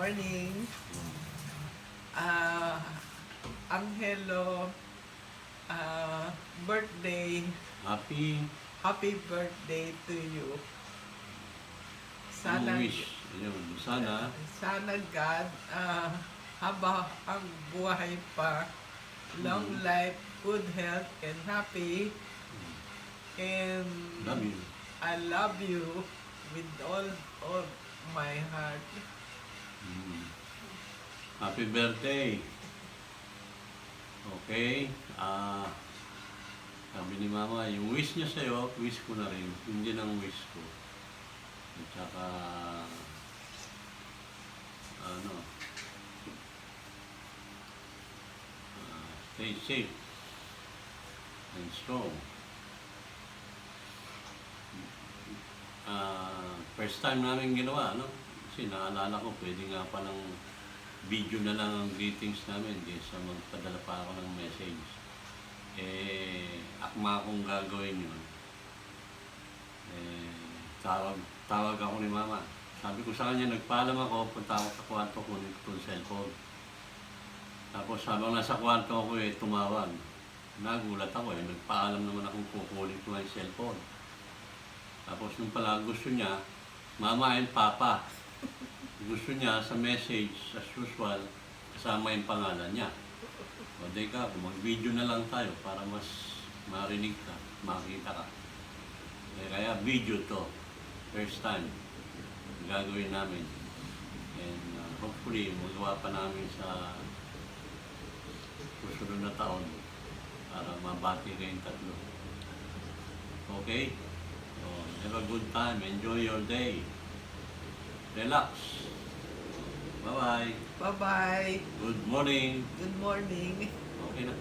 morning. Angelo, birthday. Happy birthday to you. Sana, wish. Ayun, sana God, haba ang buhay pa, long life, good health, and happy. And love you. I love you with all my heart. Happy birthday. Okay. Sabi ni Mama, yung wish niya sa'yo, wish ko na rin. Hindi ng wish ko. At saka, stay safe and strong. First time namin ginawa, no? Kasi naalala ko, pwede nga pa ng video na lang ang greetings namin kaysa magpadala pa ako ng message. Akma akong gagawin yun. Tawag ako ni Mama. Sabi ko sa kanya, nagpaalam ako, punta ako sa kwarto ko, nito yung cellphone. Tapos habang nasa kwarto ako tumawag. Nagulat ako nagpaalam naman akong kukunin ko yung cellphone. Tapos nung pala gusto niya, Mama and Papa. Gusto niya sa message, as usual, kasama yung pangalan niya. O ka, mag-video na lang tayo para mas marinig ka, makita ka. Kaya video to, first time, gagawin namin. And hopefully, magawa pa namin sa susunod na taon para mabati kayong tatlo. Okay? So, have a good time. Enjoy your day. Relax. Bye-bye. Bye-bye. Good morning. Good morning. Okay na.